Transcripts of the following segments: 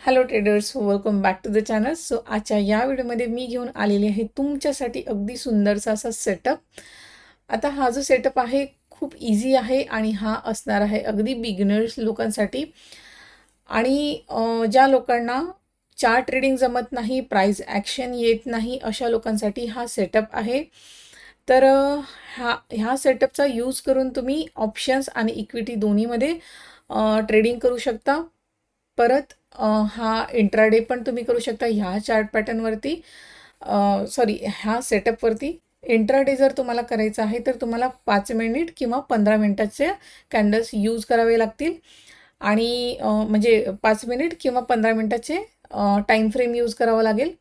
Hello traders, welcome back to the channel. So आजच्या या व्हिडिओमध्ये मी घेऊन आलेली आहे तुमच्यासाठी अगदी सुंदरसा असा सेटअप. आता हा जो सेटअप आहे खूप इझी आहे आणि हा असणार आहे अगदी बिगिनर्स लोकांसाठी. आणि ज्या लोकांना चार्ट ट्रेडिंग जमत नाही, प्राइस ॲक्शन येत नाही, अशा लोकांसाठी हा सेटअप आहे. तर ह्या सेटअपचा यूज करून तुम्ही ऑप्शन्स आणि इक्विटी दोन्हीमध्ये ट्रेडिंग करू शकता. परत हा इंट्राडे पण तुम्ही करू शकता ह्या चार्ट पॅटर्नवरती, सॉरी ह्या सेटअपवरती. इंट्राडे जर तुम्हाला करायचं आहे तर तुम्हाला 5 मिनिट किंवा 15 मिनिटाचे कॅन्डल्स यूज करावे लागतील. आणि म्हणजे 5 मिनिट किंवा 15 मिनिटाचे टाईम फ्रेम यूज करावा लागेल.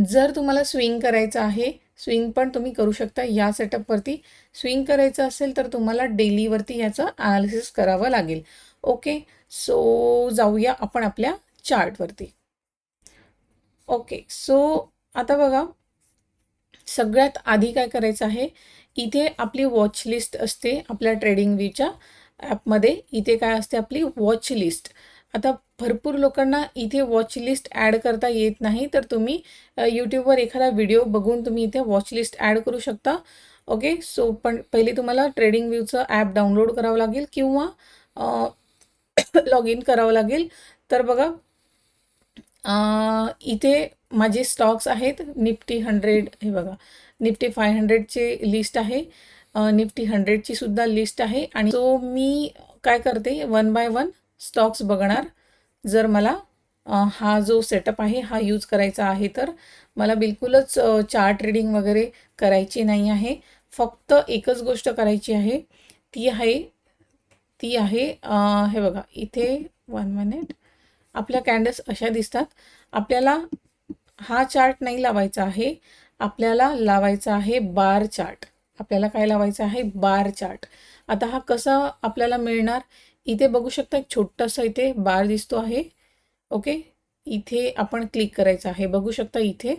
जर तुम्हाला स्विंग करायचं आहे, स्विंग पण तुम्ही करू शकता या सेटअपवरती. स्विंग करायचं असेल तर तुम्हाला डेलीवरती याचं ॲनालिसिस करावं लागेल. ओके, सो जाऊया आपण आपल्या चार्टवरती. ओके, सो आता बघा, सगळ्यात आधी काय करायचं आहे, इथे आपली वॉच लिस्ट असते आपल्या ट्रेडिंग व्ह्यूच्या ॲपमध्ये. इथे काय असते, आपली वॉच लिस्ट. आता भरपूर लोकांना इथे वॉच लिस्ट ॲड करता येत नाही, तर तुम्ही यूट्यूबवर एखादा व्हिडिओ बघून तुम्ही इथे वॉच लिस्ट ॲड करू शकता. ओके, सो पण पहिले तुम्हाला ट्रेडिंग व्ह्यूचं ॲप डाउनलोड करावं लागेल किंवा लॉग इन करावं लागेल. तर बघा, इथे माझे स्टॉक्स आहेत निफ्टी 100, हे बघा निफ्टी 500ची लिस्ट आहे, निफ्टी 100ची सुद्धा लिस्ट आहे. आणि सो मी काय करते, 1 बाय 1 स्टॉक्स बघणार. जर मला हा जो सेटअप आहे हा यूज करायचा आहे तर मला बिलकुलच चार्ट ट्रेडिंग वगैरे करायची नाही आहे. फक्त एकच गोष्ट करायची आहे, ती आहे हे बघा इथे 1 मिनिट. आपल्या कॅन्डल्स अशा दिसतात. आपल्याला हा चार्ट नाही लावायचा आहे, आपल्याला लावायचा आहे बार चार्ट. आपल्याला काय लावायचं आहे, बार चार्ट. आता हा कसा आपल्याला मिळणार, इथे बघू शकता एक छोटासा इथे बार दिसतो आहे. ओके, इथे आपण क्लिक करायचं आहे. बघू शकता इथे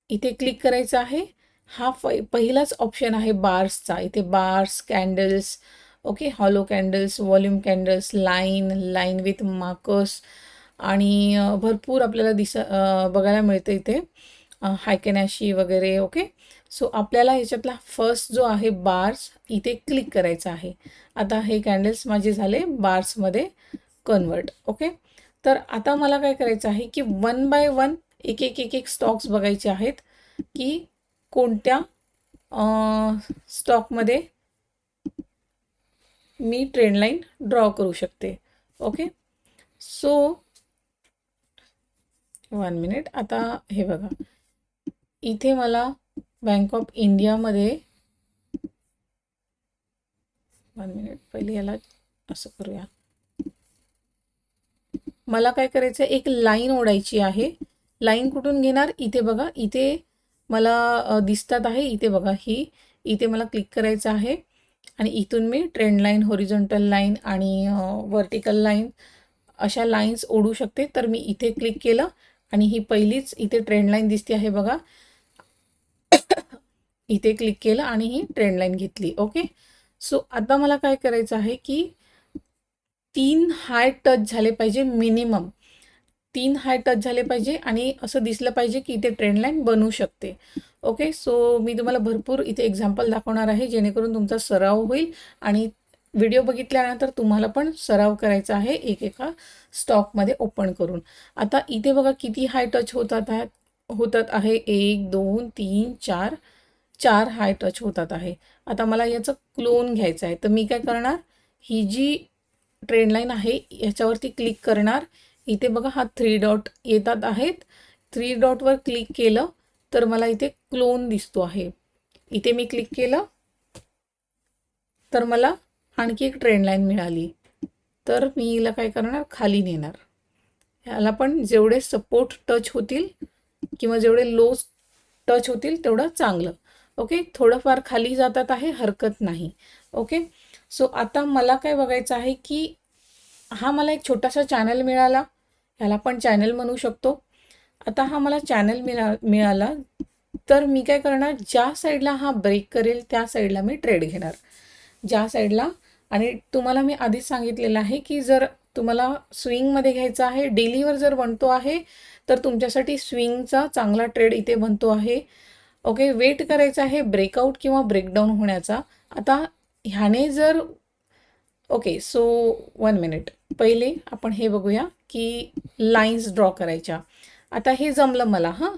इथे क्लिक करायचं आहे. हा पहिलाच ऑप्शन आहे बार्सचा. इथे bars, candles, okay, hollow candles, volume candles, line with markers आणि भरपूर आपल्याला बघायला मिळतं इथे हायकेनॅशी वगैरे. ओके, सो आपल्याला ह्याच्यातला फर्स्ट जो आहे बार्स, इथे क्लिक करायचा आहे. आता हे कॅन्डल्स माझे झाले बार्समध्ये कन्वर्ट. ओके, तर आता मला काय करायचं आहे की 1 बाय 1 एक स्टॉक्स बघायचे आहेत की कोणत्या स्टॉकमध्ये मी ट्रेंड लाईन ड्रॉ करू शकते. Okay, so 1 minute. आता हे बघा, इथे मला बँक ऑफ इंडियामध्ये 1 मिनिट, पहिले याला असं करूया. मला काय करायचं, एक लाईन ओढायची आहे. लाईन कुठून घेणार, इथे बघा, इथे मला दिसतात आहे. इथे बघा, इथे मला क्लिक करायचं आहे आणि इथून मी ट्रेंड लाईन, हॉरिझॉन्टल लाईन आणि व्हर्टिकल लाईन अशा लाईन्स ओढू शकते. तर मी इथे क्लिक केलं आणि ही पहिलीच इथे ट्रेंड लाईन दिसते आहे बघा. इथे क्लिक केलं आणि ही ट्रेंड लाईन घेतली. ओके, सो आता मला काय करायचं आहे की 3 हाय टच झाले पाहिजे, मिनिमम 3 हाय टच झाले पाहिजे आणि असं दिसलं पाहिजे की इथे ट्रेंड लाईन बनू शकते. ओके, सो मी तुम्हाला भरपूर इथे एक्झाम्पल दाखवणार आहे जेणेकरून तुमचा सराव होईल आणि व्हिडिओ बघितल्यानंतर तुम्हाला पण सराव करायचा आहे एकेका स्टॉकमध्ये ओपन करून. आता इथे बघा किती हाय टच होतात आहे, 1 2 3 4 हाय टच होतात आहे. आता मला याचं क्लोन घ्यायचं आहे, तर मी काय करणार, ही जी ट्रेंड लाईन आहे ह्याच्यावरती क्लिक करणार. इथे बघा हा 3 डॉट येतात आहेत. 3 डॉटवर क्लिक केलं तर मला इथे क्लोन दिसतो आहे. इथे मी क्लिक केलं तर मला आणखी एक ट्रेंड लाईन मिळाली. तर मी हिला काय करणार, खाली नेणार. ह्याला पण जेवढे सपोर्ट टच होतील किंवा जेवढे लो टच होतील तेवढं चांगलं. ओके, थोडंफार खाली जातात आहे, हरकत नाही. ओके, सो आता मला काय बघायचं आहे की हा मला एक छोटासा चॅनल मिळाला, ह्याला पण चॅनल म्हणू शकतो. आता हा मला चॅनल मिळाला तर मी काय करणार, ज्या साईडला हा ब्रेक करेल त्या साईडला मी ट्रेड घेणार, ज्या साईडला. आणि तुम्हाला मी आधीच सांगितलेलं आहे की जर तुम्हाला स्विंगमध्ये घ्यायचा आहे. डेलीवर जर बनतो आहे तर तुमच्यासाठी स्विंगचा चांगला ट्रेड इथे बनतो आहे. ओके, वेट करायचा आहे ब्रेकआउट किंवा ब्रेकडाऊन होण्याचा. आता ह्याने जर ओके, सो 1 मिनिट, पहिले आपण हे बघूया की लाईन्स ड्रॉ करायच्या. आता हे जमलं मला. हां,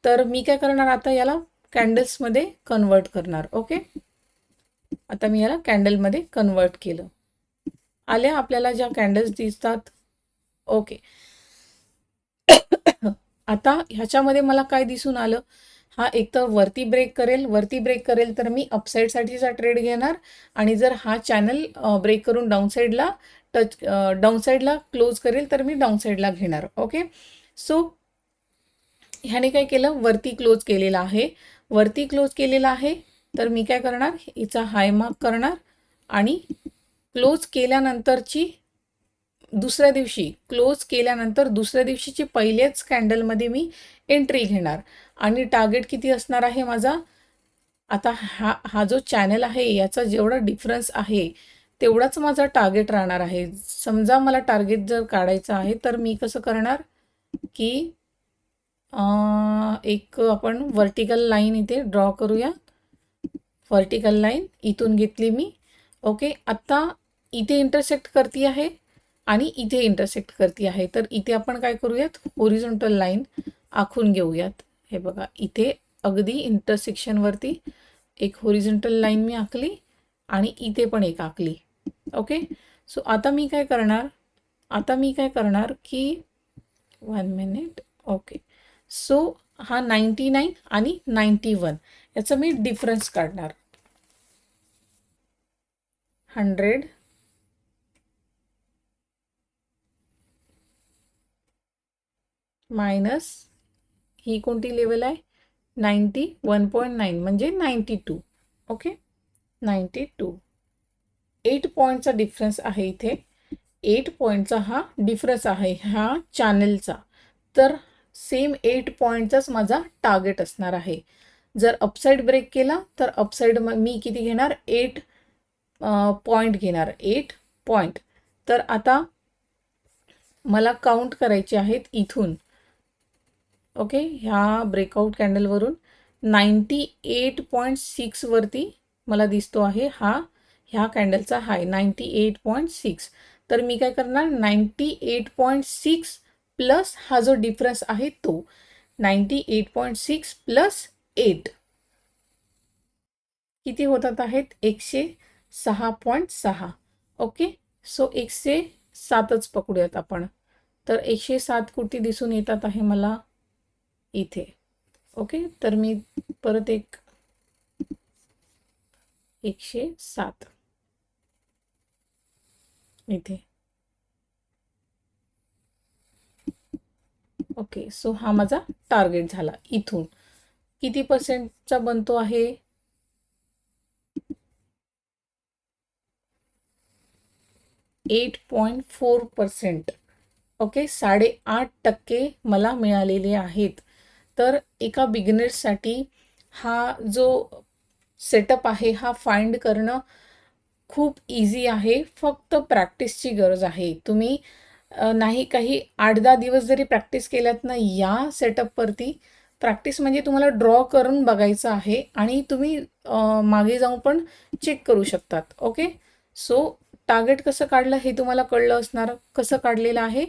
तर मी काय करणार आता याला कॅन्डल्समध्ये कन्वर्ट करणार. ओके, आता मी याला कॅन्डलमध्ये कन्वर्ट केलं. आल्या आपल्याला ज्या कॅन्डल्स दिसतात. ओके, आता ह्याच्यामध्ये मला काय दिसून आलं, हा एक तर वरती ब्रेक करेल तर मी अपसाईडसाठीचा ट्रेड घेणार, आणि जर हा चॅनल ब्रेक करून डाऊनसाईडला डाऊनसाईडला क्लोज करेल तर मी डाऊनसाईडला घेणार. ओके, सो ह्याने काय केलं, वरती क्लोज केलेला आहे. तर मी काय करणार, हिचा हाय मार्क करणार आणि क्लोज केल्यानंतरची दुसऱ्या दिवशीची पहिल्याच कॅन्डलमध्ये मी एंट्री घेणार. आणि टार्गेट किती असणार आहे माझा, आता हा जो चॅनल आहे याचा जेवढा डिफरन्स आहे तेवढाच माझा टार्गेट राहणार आहे. समजा मला टार्गेट जर काढायचं आहे तर मी कसं करणार की एक आपण व्हर्टिकल लाईन इथे ड्रॉ करूया. व्हर्टिकल लाईन इथून घेतली मी. ओके, आता इथे इंटरसेक्ट करती आहे आणि इथे इंटरसेक्ट करती आहे. तर इथे आपण काय करूयात, हॉरिझॉन्टल लाईन आखून घेऊयात. हे बघा, इथे अगदी इंटरसेक्शनवरती एक हॉरिझॉन्टल लाईन मी आखली आणि इथे पण एक आखली. ओके, सो आता मी काय करणार की 1 मिनिट. ओके, सो हा 99 आणि 91 याचा मी डिफरन्स काढणार. 100 मायनस ही कोणती लेवल आहे, 91.9 म्हणजे 92. ओके, 92, 8 पॉईंटचा डिफरन्स आहे इथे. 8 पॉईंटचा हा डिफरन्स आहे ह्या चॅनलचा. तर सेम 8 पॉईंटचाच माझा टार्गेट असणार आहे. जर अपसाईड ब्रेक केला तर अपसाईड मी किती घेणार, 8 पॉईंट घेणार. 8 पॉईंट. तर आता मला काउंट करायचे आहेत इथून. ओके, ह्या ब्रेकआउट कॅन्डलवरून 98.6 वरती मला दिसतो आहे ह्या कॅन्डलचा हाय 98.6. तर मी काय करणार, 98.6 प्लस हा जो डिफरन्स आहे तो 98.6 प्लस 8 किती होतात आहेत, 106.6. ओके, सो 107च पकडूयात आपण. तर 107 कुठे दिसून येतात आहे मला, इथे. ओके, तर मी परत 107 इथे. ओके, सो हा माझा टार्गेट झाला. इथून किती पर्सेंटचा बनतो आहे, 8.4%. ओके, 8.5% मला मिळालेले आहेत. तर एका बिगिनर्ससाठी हा जो सेटअप आहे हा फाइंड करणं खूप इझी आहे. फक्त प्रॅक्टिसची गरज आहे. तुम्ही नाही काही 8-10 दिवस जरी प्रॅक्टिस केल्यात ना या सेटअपवरती, प्रॅक्टिस म्हणजे तुम्हाला ड्रॉ करून बघायचं आहे आणि तुम्ही मागे जाऊन पण चेक करू शकतात. ओके, सो टार्गेट कसं काढलं हे तुम्हाला कळलं असणार. कसं काढलेलं आहे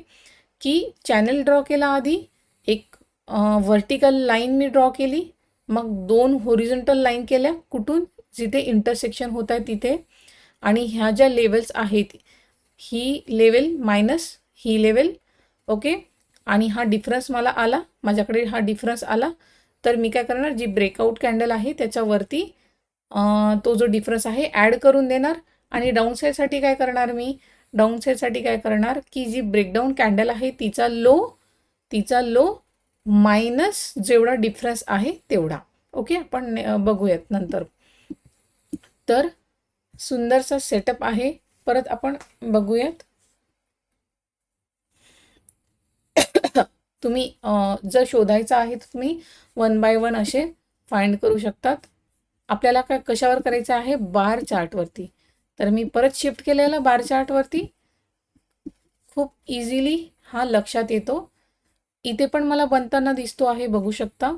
की चॅनल ड्रॉ केला आधी, एक व्हर्टिकल लाईन मी ड्रॉ केली, मग 2 हॉरिझॉन्टल लाईन केल्या कुठून, जिथे इंटरसेक्शन होत आहे तिथे, आणि ह्या ज्या लेवल्स आहेत ही लेवल मायनस ही लेवल. ओके, आणि हा डिफरन्स मला आला, माझ्याकडे हा डिफरन्स आला. तर मी काय करणार, जी ब्रेकआउट कॅन्डल आहे त्याच्यावरती तो जो डिफरन्स आहे ॲड करून देणार. आणि डाऊनसाईडसाठी काय करणार की जी ब्रेकडाऊन कॅन्डल आहे तिचा लो मायनस जेवढा डिफरन्स आहे तेवढा. ओके, आपण बघूयात नंतर. तर सुंदरसा सेटअप आहे. परत आपण बघूयात. तुम्ही जर शोधायचं आहे तर तुम्ही 1 बाय 1 असे फाइंड करू शकतात. आपल्याला काय कशावर करायचं आहे, बार चार्टवरती. तर मी परत शिफ्ट केलेलं बार चार्टवरती. खूप इझिली हा लक्षात येतो. इथे पण मला बनताना दिसतो आहे, बघू शकता.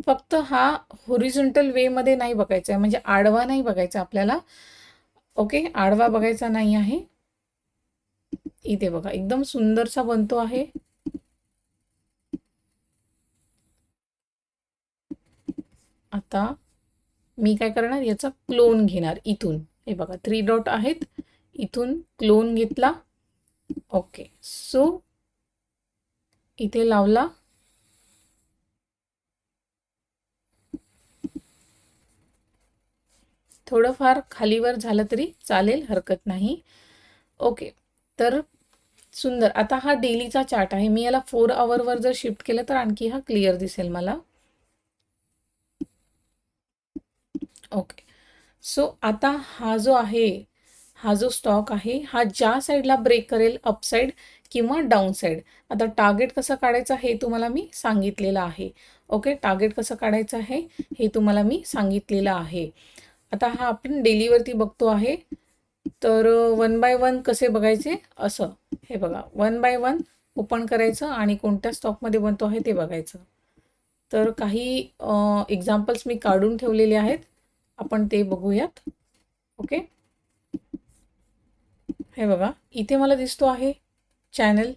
फक्त हा होरिझॉन्टल वेमध्ये नाही बघायचा आहे, म्हणजे आडवा नाही बघायचा आपल्याला. ओके, आडवा बघायचा नाही आहे. इथे बघा एकदम सुंदरसा बनतो आहे. आता मी काय करणार, याचा क्लोन घेणार इथून. हे बघा 3 डॉट आहेत, इथून क्लोन घेतला. ओके, सो इथे लावला. थोडंफार खालीवर झालं तरी चालेल, हरकत नाही. ओके, तर सुंदर. आता हा डेलीचा चार्ट आहे. मी याला 4 आवरवर जर शिफ्ट केलं तर आणखी हा क्लिअर दिसेल मला. ओके, सो आता हा जो आहे, हा जो स्टॉक आहे, हा ज्या साईडला ब्रेक करेल, अप साईड किंवा डाऊन साईड. आता टार्गेट कसं काढायचं हे तुम्हाला मी सांगितलेलं आहे. ओके, टार्गेट कसं काढायचं आहे हे तुम्हाला मी सांगितलेलं आहे. आता हा आपण डेलीवरती बघतो आहे. तर 1 बाय 1 कसे बघायचे, असं. हे बघा, 1 बाय 1 ओपन करायचं आणि कोणत्या स्टॉकमध्ये बनतो आहे ते बघायचं. तर काही एक्झाम्पल्स मी काढून ठेवलेले आहेत, आपण ते बघूयात. ओके, हे बघा इथे मला दिसतो आहे चॅनल.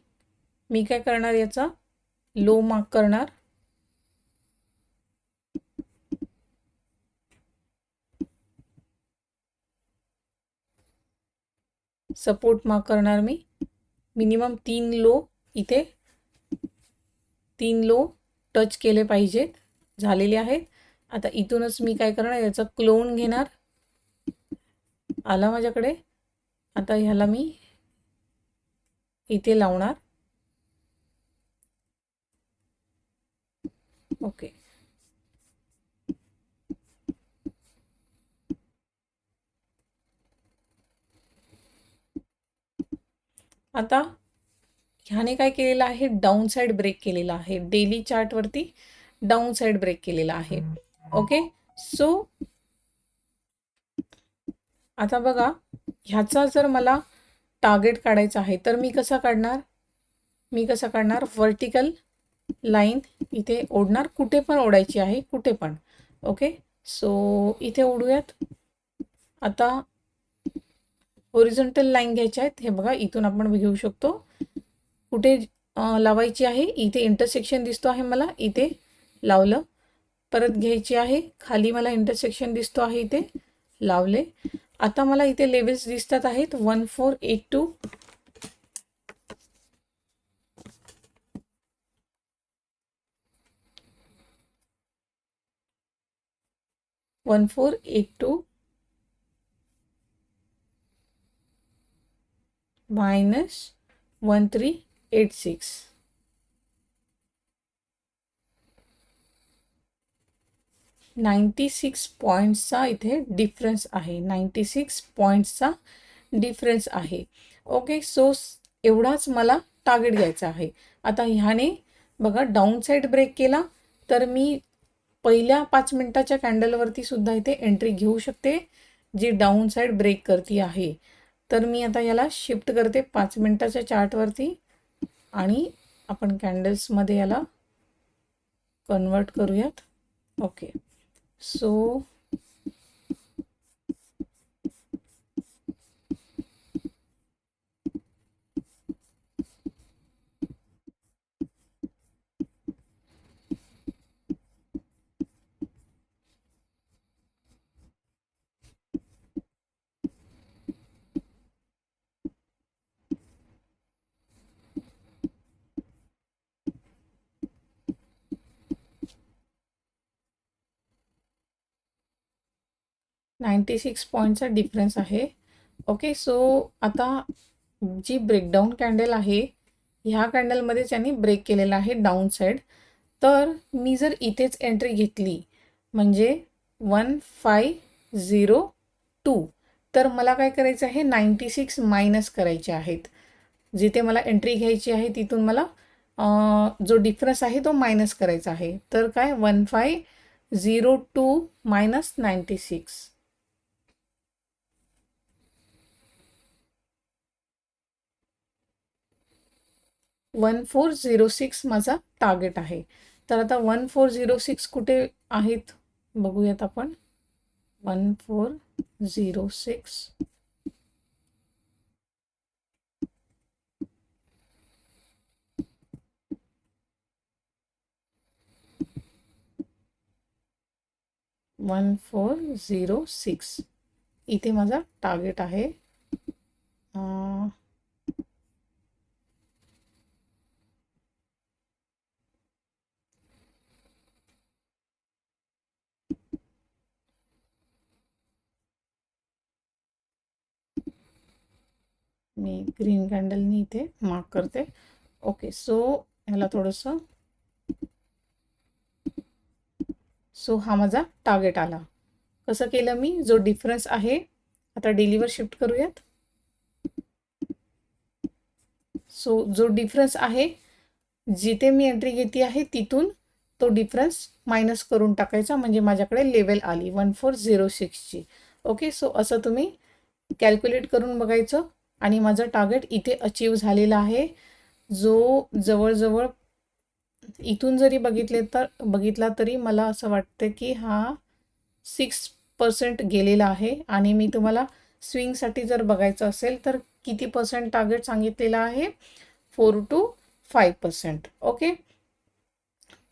मी काय करणार, याचा लो मार्क करणार. सपोर्ट मार्क करणार मी. मिनिमम 3 लो, इथे 3 लो टच केले पाहिजेत, झालेले आहेत. आता इथूनच मी काय करणार, याचा क्लोन घेणार. आला माझ्याकडे. आता ह्याला मी इथे लावणार. ओके, आता ह्याने काय केलेलं आहे, डाऊन साईड ब्रेक केलेला आहे. डेली चार्टवरती डाऊन साईड ब्रेक केलेला आहे. ओके, सो आता बघा, ह्याचा जर मला टार्गेट काढायचा आहे तर मी कसा काढणार, व्हर्टिकल लाईन इथे ओढणार. कुठे पण ओढायची आहे, कुठे पण. ओके, सो इथे ओढूयात. आता होरिझॉन्टल लाईन घ्यायच्या आहेत. हे बघा, इथून आपण घेऊ शकतो. कुठे लावायची आहे, इथे इंटरसेक्शन दिसतो आहे मला, इथे लावलं. परत घ्यायची आहे, खाली मला इंटरसेक्शन दिसतो आहे, इथे लावले. आता मला इथे लेवल्स दिसतात आहेत 1482, 1482 मायनस 1386. 96 पॉईंट्सचा इथे डिफरन्स आहे. 96 पॉईंट्सचा डिफरन्स आहे. ओके, सो एवढाच मला टार्गेट घ्यायचा आहे. आता ह्याने बघा डाऊन साईड ब्रेक केला तर मी पहिल्या 5 मिनिटाच्या कॅन्डलवरती सुद्धा इथे एंट्री घेऊ शकते, जी डाऊन साईड ब्रेक करती आहे. तर मी आता याला शिफ्ट करते 5 मिनिटाच्या चार्टवरती आणि आपण कॅन्डल्समध्ये याला कन्वर्ट करूयात. ओके, सो 96 पॉईंटचा डिफरन्स आहे. ओके, सो आता जी ब्रेकडाऊन कॅन्डल आहे, ह्या कॅन्डलमध्ये त्यांनी ब्रेक केलेला आहे डाऊन साईड. तर मी जर इथेच एंट्री घेतली, म्हणजे 1502, तर मला काय करायचं आहे, 96 मायनस करायचे आहेत. जिथे मला एंट्री घ्यायची आहे तिथून मला जो डिफरन्स आहे तो मायनस करायचा आहे. तर काय, 1502 मायनस 96. 1406 माझा टार्गेट आहे. तर आता 1406 कुठे आहेत बघूयात आपण. 1406 1406 इथे माझा टार्गेट आहे. मी ग्रीन कॅन्डलनी इथे मार्क करते. ओके, सो ह्याला थोडंसं, सो हा माझा टार्गेट आला. कसं केलं मी, जो डिफरन्स आहे, आता डेलीवर शिफ्ट करूयात. सो जो डिफरन्स आहे, जिथे मी एंट्री घेतली आहे तिथून तो डिफरन्स मायनस करून टाकायचा, म्हणजे माझ्याकडे लेवल आली 1406ची. ओके, सो असं तुम्ही कॅल्क्युलेट करून बघायचं. आणि माझं टार्गेट इथे अचीव झालेला आहे, जो जवळजवळ इथून जरी बघितला तरी मला असं वाटतं की हा 6% गेलेला आहे. आणि मी तुम्हाला स्विंगसाठी जर बघायचं असेल तर किती पर्सेंट टार्गेट सांगितलेलं आहे, 4 to 5%. ओके,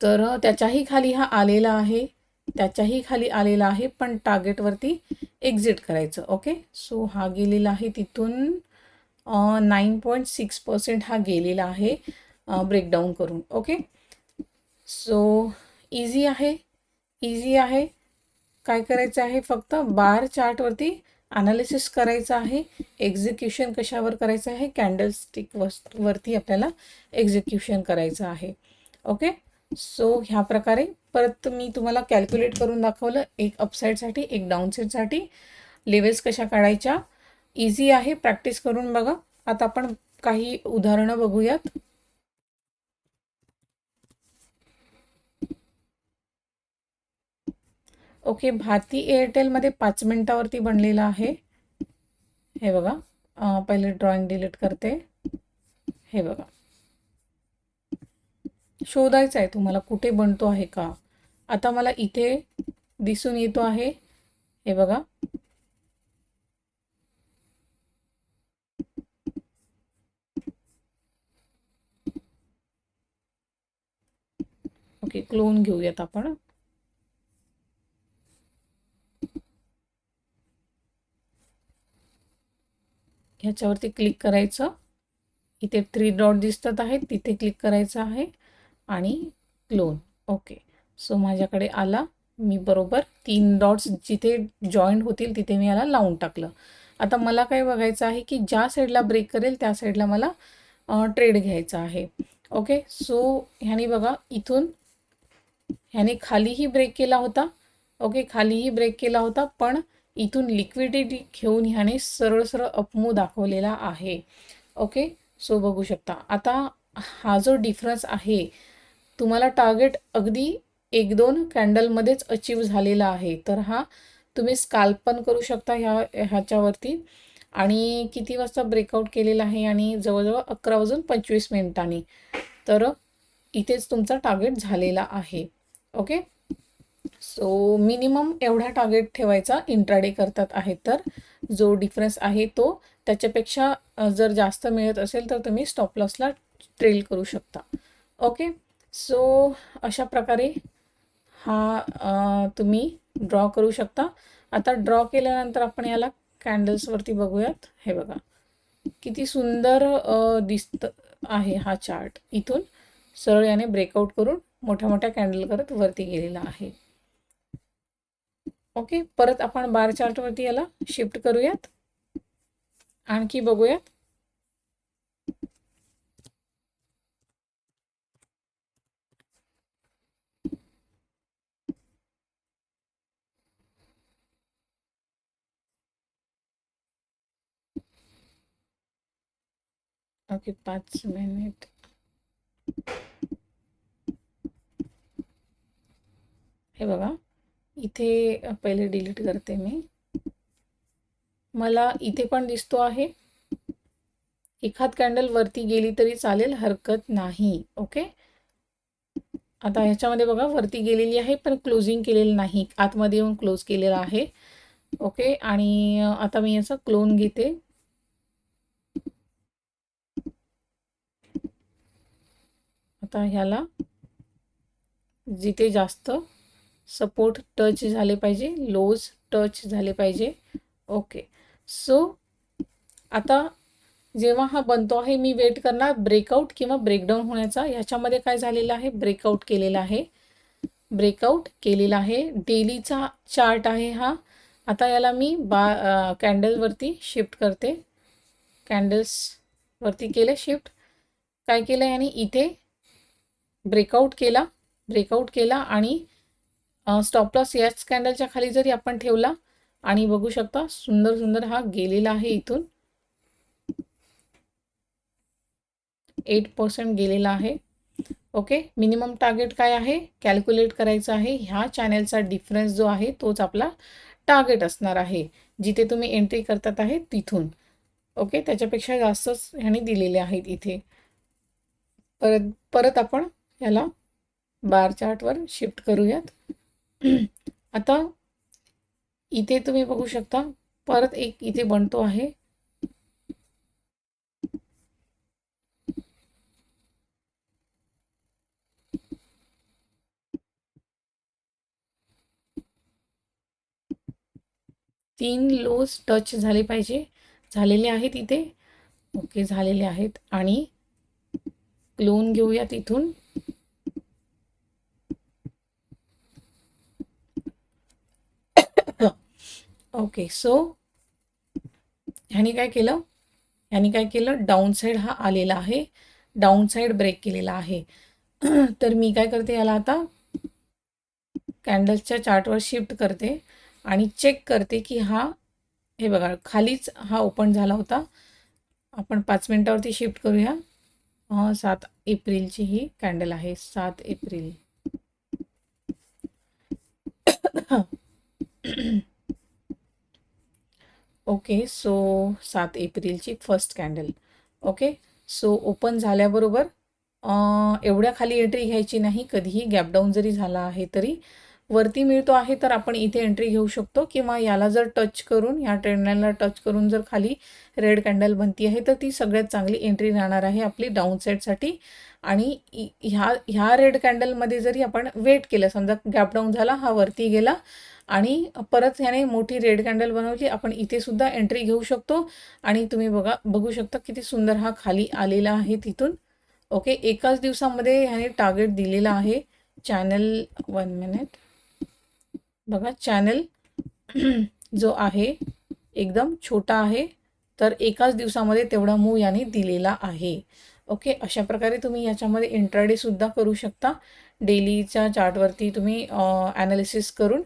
तर त्याच्याही खाली हा आलेला आहे, त्याच्याही खाली आलेला आहे, पण टार्गेटवरती एक्झिट करायचं. ओके, सो हा गेलेला आहे तिथून 9.6% हा गेलेला आहे ब्रेकडाऊन करून. ओके, सो इझी आहे, इझी आहे. काय करायचं आहे, फक्त बार चार्टवरती ॲनालिसिस करायचं आहे. एक्झिक्युशन कशावर करायचं आहे, कॅन्डलस्टिक वरती आपल्याला एक्झिक्युशन करायचं आहे. ओके, सो ह्या प्रकारे परत मी तुम्हाला कॅल्क्युलेट करून दाखवलं, एक अपसाईडसाठी एक डाऊनसाईडसाठी लेवल्स कशा काढायच्या. इझी आहे, प्रॅक्टिस करून बघा. आता आपण काही उदाहरणं बघूयात. ओके, भारती एअरटेलमध्ये 5 मिनिटावरती बनलेला आहे. हे बघा, पहिले ड्रॉइंग डिलीट करते. हे बघा, शोधायचं आहे तुम्हाला कुठे बनतो आहे का. आता मला इथे दिसून येतो आहे. हे बघा, ओके, क्लोन घेऊयात आपण. ह्याच्यावरती क्लिक करायचं. इथे 3 डॉट दिसतात आहेत, तिथे क्लिक करायचं आहे आणि क्लोन. ओके, सो माझ्याकडे आला. मी बरोबर 3 डॉट्स जिथे जॉईंट होतील तिथे मी याला लावून टाकलं. आता मला काय बघायचं आहे की ज्या साईडला ब्रेक करेल त्या साईडला मला ट्रेड घ्यायचा आहे. ओके, सो ह्याने बघा इथून ह्याने खालीही ब्रेक केला होता. ओके, खालीही ब्रेक केला होता, पण इथून लिक्विडिटी घेऊन ह्याने सरळ सरळ अपमूव दाखवलेला आहे. ओके, सो बघू शकता. आता हा जो डिफरन्स आहे, तुम्हाला टार्गेट अगदी 1-2 कॅन्डलमध्येच अचीव झालेला आहे. तर हा तुम्ही स्काल्प पण करू शकता ह्याच्यावरती. आणि किती वाजता ब्रेकआउट केलेला आहे, आणि जवळजवळ 11:25 तर इथेच तुमचा टार्गेट झालेला आहे. ओके, सो मिनिमम एवढा टार्गेट ठेवायचा इंट्राडे करतात आहे तर. जो डिफरन्स आहे तो त्याच्यापेक्षा जर जास्त मिळत असेल तर तुम्ही स्टॉप लॉसला ट्रेल करू शकता. ओके, सो अशा प्रकारे हा तुम्ही ड्रॉ करू शकता. आता ड्रॉ केल्यानंतर आपण याला कॅन्डल्सवरती बघूयात. हे बघा, किती सुंदर दिसत आहे हा चार्ट. इथून सरळ याने ब्रेकआउट करून मोठ्या मोठ्या कॅन्डल करत वरती गेलेला आहे. ओके, परत आपण बार चार्टवरती याला शिफ्ट करूयात, आणखी बघूयात. Okay, 5 minute. हे बघा, इथे पहिले डिलीट करते मी. मला इथे पण दिसतो आहे एखाद कॅन्डल वरती गेली तरी चालेल, हरकत नाही. ओके. आता ह्याच्यामध्ये बघा वरती गेलेली आहे पण क्लोजिंग केलेलं नाही, आतमध्ये येऊन क्लोज केलेला आहे. ओके. आणि आता मी याचा क्लोन घेते. आता ह्याला जिथे जास्त सपोर्ट टच झाले पाहिजे, लोज टच झाले पाहिजे. ओके. सो आता जेव्हा हा बनतो आहे मी वेट करणार ब्रेकआउट किंवा ब्रेकडाऊन होण्याचा. ह्याच्यामध्ये काय झालेलं आहे, ब्रेकआउट केलेला आहे. ब्रेकआउट केलेला आहे. डेलीचा चार्ट आहे हा. आता याला मी कॅन्डलवरती शिफ्ट करते. कॅन्डल्सवरती केले शिफ्ट. काय केलं याने, इथे ब्रेकआउट केला आणि स्टॉप लॉस याच कॅन्डलच्या खाली जरी आपण ठेवला आणि बघू शकता सुंदर हा गेलेला आहे. इथून 8% गेलेला आहे. ओके. मिनिमम टार्गेट काय आहे कॅल्क्युलेट करायचं आहे. ह्या चॅनलचा डिफरन्स जो आहे तोच आपला टार्गेट असणार आहे, जिथे तुम्ही एंट्री करतात आहे तिथून. ओके. त्याच्यापेक्षा जास्तच ह्याने दिलेले आहेत इथे. परत आपण याला बार चार्टवर शिफ्ट करूयात. आता इथे तुम्ही बघू शकता परत एक इथे बनतो आहे. तीन लोज टच झाले पाहिजे, झालेले आहेत इथे. ओके, झालेले आहेत. आणि क्लोन घेऊयात इथून. ओके. सो ह्याने काय केलं, डाऊन साईड हा आलेला आहे, डाऊन साईड ब्रेक केलेला आहे. तर मी काय करते, याला आता कॅन्डल्सच्या चार्टवर शिफ्ट करते आणि चेक करते की हे बघा खालीच हा ओपन झाला होता. आपण 5 मिनिटावरती शिफ्ट करूया. 7 एप्रिलची ही कॅन्डल आहे, 7 एप्रिल. ओके. सो 7 एप्रिलची first candle. Okay. So open झाल्याबरोबर एवढ्या खाली एंट्री घ्यायची नाही, कधीही गॅपडाऊन जरी झाला आहे तरी. वरती मिळतो आहे तर आपण इथे एंट्री घेऊ शकतो, किंवा याला जर टच करून, या ट्रेंडलाईनला टच करून जर खाली रेड कॅन्डल बनती आहे तर ती सगळ्यात चांगली एंट्री राहणार आहे आपली डाऊन साईडसाठी. आणि ह्या रेड कॅन्डलमध्ये जरी आपण वेट केलं, समजा गॅपडाऊन झाला, हा वरती गेला आणि परत ह्याने मोठी रेड कॅन्डल बनवली, आपण इथे सुद्धा एंट्री घेऊ शकतो. आणि तुम्ही बघू शकता किती सुंदर हा खाली आलेला आहे तिथून. ओके. एकाच दिवसामध्ये ह्याने टार्गेट दिलेला आहे. चॅनल 1 मिनिट बघा, चॅनल जो आहे एकदम छोटा आहे, तर एकाच दिवसामध्ये तेवढा मूव याने दिलेला आहे. ओके. अशा प्रकारे तुम्ही याच्यामध्ये इंट्राडे सुद्धा करू शकता, डेलीच्या चार्टवरती तुम्ही ॲनालिसिस करून,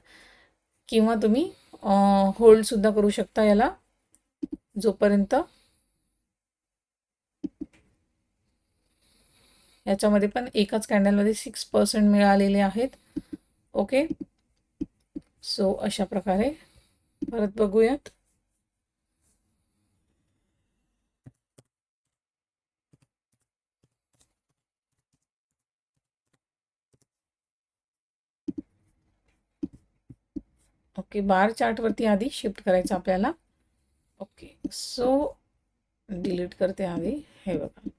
किंवा तुम्ही होल्डसुद्धा करू शकता याला, जोपर्यंत याच्यामध्ये पण एकाच कॅन्डलमध्ये 6% मिळालेले आहेत. ओके. सो अशा प्रकारे परत बघूयात. ओके. बार चार्टवरती आधी शिफ्ट करायचं आपल्याला. ओके. सो डिलीट करते आधी, हे बघा.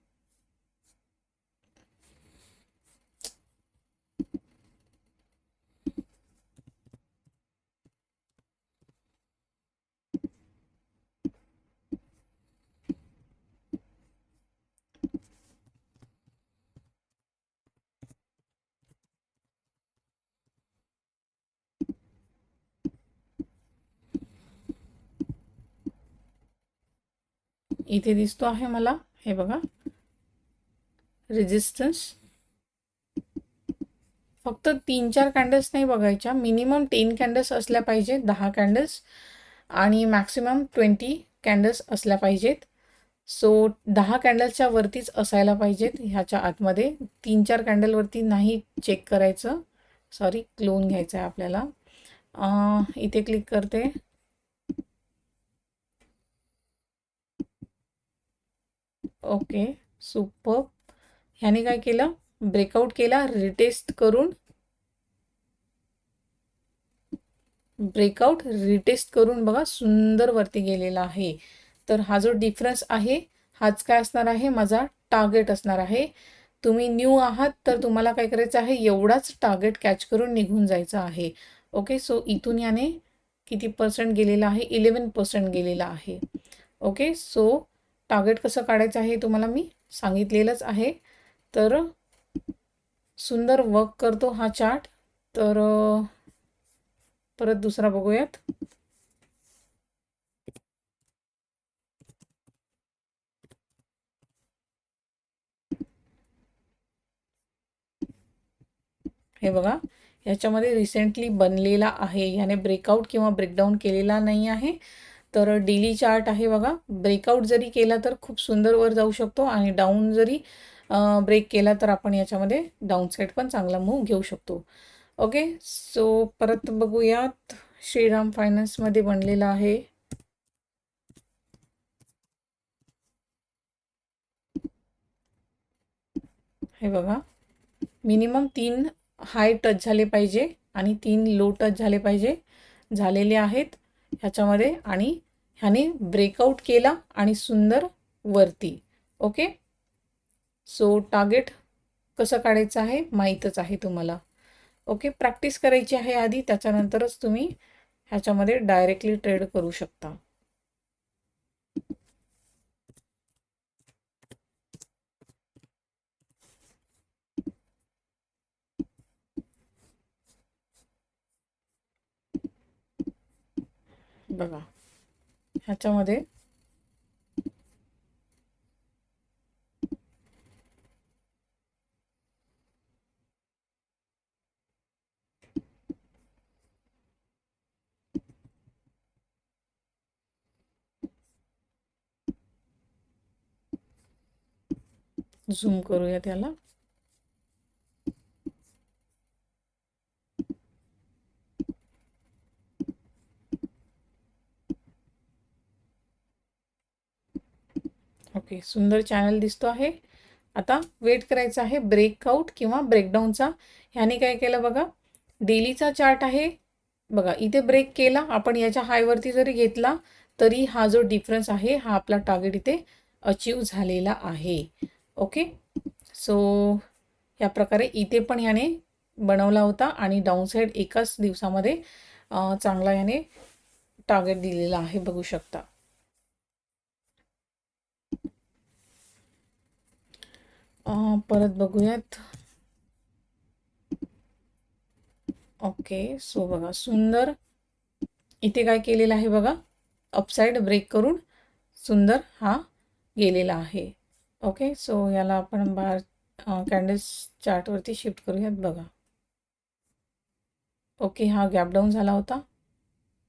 इथे दिसतो आहे मला, हे बघा, रेजिस्टन्स. फक्त 3-4 कॅन्डल्स नाही बघायच्या, मिनिमम 10 कॅन्डल्स असल्या पाहिजे, 10 कॅन्डल्स, आणि मॅक्सिमम 20 कॅन्डल्स असल्या पाहिजेत. सो 10 कॅन्डल्सच्या वरतीच असायला पाहिजेत ह्याच्या आतमध्ये. 3-4 कॅन्डलवरती नाही चेक करायचं. सॉरी, क्लोन घ्यायचं आहे आपल्याला. इथे क्लिक करते. Okay, super. ह्याने काय केलं, ब्रेकआउट केला, रिटेस्ट करून बघा सुंदर वरती गेलेला आहे. तर हा जो डिफरन्स आहे हाच काय असणार आहे, माझा टार्गेट असणार आहे. तुम्ही न्यू आहात तर तुम्हाला काय करायचं आहे, एवढाच टार्गेट कॅच करून निघून जायचं आहे. ओके, सो इथून याने किती पर्सेंट गेलेला आहे, 11% गेलेला आहे. ओके, सो टार्गेट कसं काढायचं आहे तुम्हाला मी सांगितलेलंच आहे. तर सुंदर वर्क करतो हा चार्ट. तर परत दुसरा बघूयात. हे बघा, ह्याच्यामध्ये रिसेंटली बनलेला आहे, ह्याने ब्रेकआउट किंवा ब्रेकडाऊन केलेला नाही आहे. तर डेली चार्ट आहे बघा. ब्रेकआउट जरी केला तर खूप सुंदर वर जाऊ शकतो आणि डाऊन जरी ब्रेक केला तर आपण याच्यामध्ये डाऊन साईड पण चांगला मूव्ह घेऊ शकतो. ओके, सो परत बघूयात. श्रीराम फायनान्समध्ये बनलेला आहे. हे बघा, मिनिमम 3 हाय टच झाले पाहिजे आणि 3 लो टच झाले पाहिजे, झालेले आहेत ह्याच्यामध्ये. आणि ह्याने ब्रेकआउट केला आणि सुंदर वरती. ओके, सो टार्गेट कसं काढायचं आहे माहीतच आहे तुम्हाला. ओके, प्रॅक्टिस करायची आहे आधी, त्याच्यानंतरच तुम्ही ह्याच्यामध्ये डायरेक्टली ट्रेड करू शकता. बघा ह्याच्यामध्ये झूम करूया त्याला. ओके, सुंदर चॅनल दिसतो आहे. आता वेट करायचा आहे ब्रेकआउट किंवा ब्रेकडाऊनचा. ह्याने काय केलं बघा, डेलीचा चार्ट आहे बघा, इथे ब्रेक केला आपण, याच्या हायवरती जरी घेतला तरी हा जो डिफरन्स आहे हा आपला टार्गेट इथे अचीव झालेला आहे. ओके, सो ह्या प्रकारे इथे पण ह्याने बनवला होता आणि डाऊन साईड एकाच दिवसामध्ये चांगला ह्याने टार्गेट दिलेला आहे, बघू शकता. परत बघूयात. ओके, सो बघा सुंदर इथे काय केलेलं आहे बघा, अपसाईड ब्रेक करून सुंदर हा गेलेला आहे. ओके, सो याला आपण बार कॅन्डल्स चार्टवरती शिफ्ट करूयात बघा. ओके, हा गॅप डाऊन झाला होता,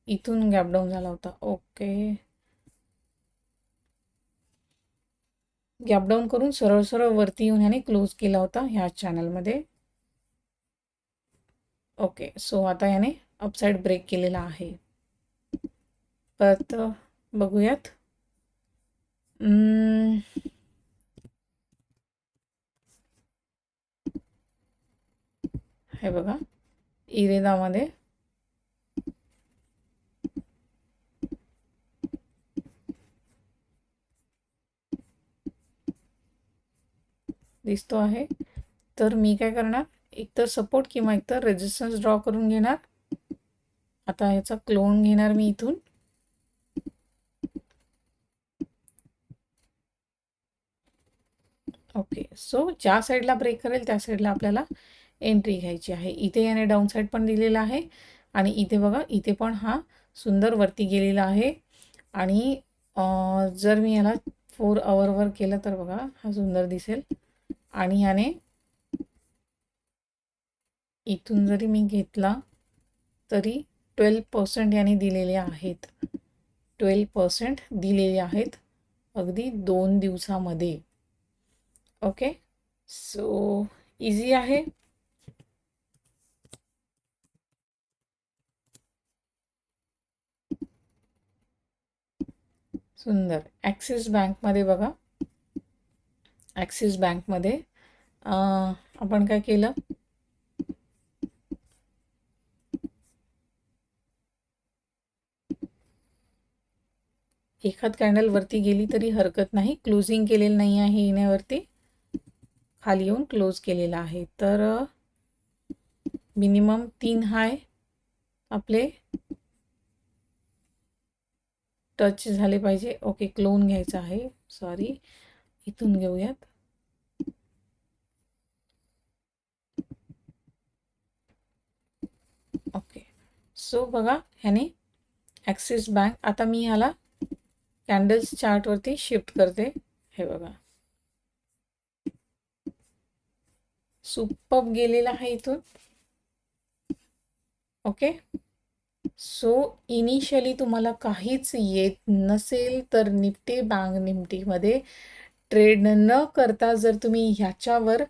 इथून गॅप डाऊन झाला होता. ओके, गॅप डाऊन करून सरळ सरळ वरती येऊन ह्याने क्लोज केला होता ह्या चॅनलमध्ये. ओके, सो आता याने अपसाईड ब्रेक केलेला आहे. परत बघूयात. हे बघा, इरेदामध्ये दिसतो आहे. तर मी काय करणार, एकतर सपोर्ट किंवा एकतर रेजिस्टन्स ड्रॉ करून घेणार. आता ह्याचा क्लोन घेणार मी इथून. ओके, सो ज्या साईडला ब्रेक करेल त्या साईडला आपल्याला एंट्री घ्यायची आहे. इथे याने डाऊन साईड पण दिलेला आहे आणि इथे बघा, इथे पण हा सुंदर वरती गेलेला आहे. आणि जर मी याला 4 आवरवर केलं तर बघा हा सुंदर दिसेल. आणि याने इथून जरी मी घेतला तरी 12% याने दिलेले आहेत, 12% दिलेले आहेत अगदी 2 दिवसामध्ये. ओके, सो इझी आहे. सुंदर. ॲक्सिस बँकमध्ये बघा, ॲक्सिस बँकमध्ये आपण काय केलं, एखाद कॅन्डल वरती गेली तरी हरकत नाही, क्लोजिंग केलेलं नाही आहे येण्यावरती, खाली येऊन क्लोज केलेला आहे. तर मिनिमम 3 हाय आपले टच झाले पाहिजे. ओके, क्लोन घ्यायचं आहे, सॉरी, इथून घेऊयात. ओके, सो बघा ह्याने ॲक्सिस बँक, आता मी ह्याला कॅन्डल्स चार्टवरती शिफ्ट करते. हे बघा, सुपर्ब गेलेला आहे इथून. ओके, सो इनिशियली तुम्हाला काहीच येत नसेल तर निफ्टी बँक निफ्टीमध्ये ट्रेड न करता जर तुम्ही ह्याच्यावर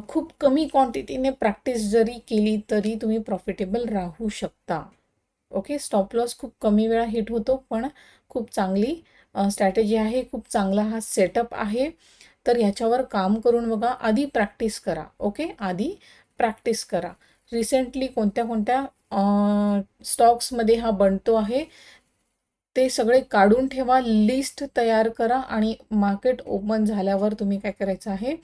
खूप कमी क्वांटिटीने प्रॅक्टिस जरी केली तरी तुम्ही प्रॉफिटेबल राहू शकता. ओके, स्टॉप लॉस खूप कमी वेळा हिट होतो, पण खूप चांगली स्ट्रॅटेजी आहे, खूप चांगला हा सेटअप आहे. तर ह्याच्यावर काम करून बघा, आधी प्रॅक्टिस करा. ओके, आधी प्रॅक्टिस करा. रिसेंटली कोणत्या कोणत्या स्टॉक्समध्ये हा बनतो आहे ते सगळे काढून ठेवा, लिस्ट तयार करा आणि मार्केट ओपन झाल्यावर तुम्ही काय करायचं आहे,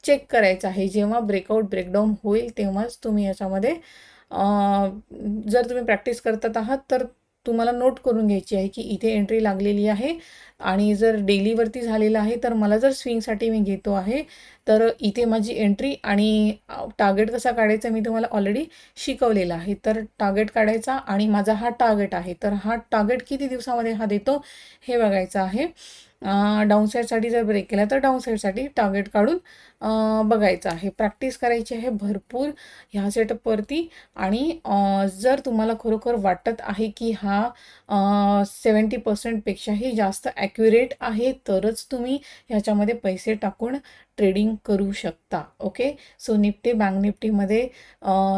चेक करायचं आहे. जेव्हा ब्रेकआउट ब्रेकडाऊन होईल तेव्हाच तुम्ही याच्यामध्ये जर तुम्ही प्रॅक्टिस करत आहात तर तुम्हाला नोट करून घ्यायची आहे की इथे एंट्री लागलेली आहे आणि जर डेलीवरती झालेलं आहे तर मला जर स्विंगसाठी मी घेतो आहे तर इथे माझी एंट्री आणि टार्गेट कसा काढायचा मी तुम्हाला ऑलरेडी शिकवलेला आहे. तर टार्गेट काढायचा आणि माझा हा टार्गेट आहे, तर हा टार्गेट किती दिवसामध्ये हा देतो हे बघायचं आहे. डाऊन साईडसाठी जर ब्रेक केला तर डाऊन साईडसाठी टार्गेट काढून बघायचं आहे. प्रॅक्टिस करायची आहे भरपूर ह्या सेटअपवरती. आणि जर तुम्हाला खरोखर वाटत आहे की हा 70%पेक्षाही जास्त ॲक्युरेट आहे तरच तुम्ही ह्याच्यामध्ये पैसे टाकून ट्रेडिंग करू शकता. ओके, सो निफ्टी बँक निफ्टीमध्ये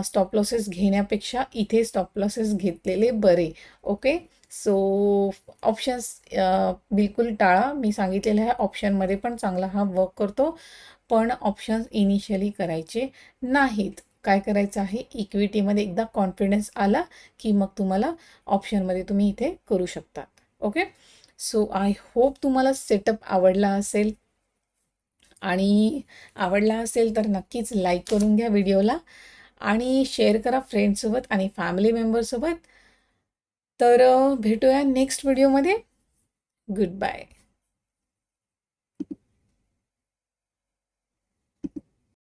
स्टॉप लॉसेस घेण्यापेक्षा इथे स्टॉप लॉसेस घेतलेले बरे. ओके, सो ऑप्शन्स बिलकुल टाळा. मी सांगितलेलं आहे ऑप्शनमध्ये पण चांगला हा वर्क करतो, पण ऑप्शन्स इनिशियली करायचे नाहीत. काय करायचं आहे, इक्विटीमध्ये एकदा कॉन्फिडन्स आला की मग तुम्हाला ऑप्शनमध्ये तुम्ही इथे करू शकता. ओके, सो आय होप तुम्हाला सेटअप आवडला असेल, आणि आवडला असेल तर नक्कीच लाईक करून घ्या व्हिडिओला आणि शेअर करा फ्रेंड्ससोबत आणि फॅमिली मेंबरसोबत. तर भेटूया नेक्स्ट व्हिडिओमध्ये. Good bye.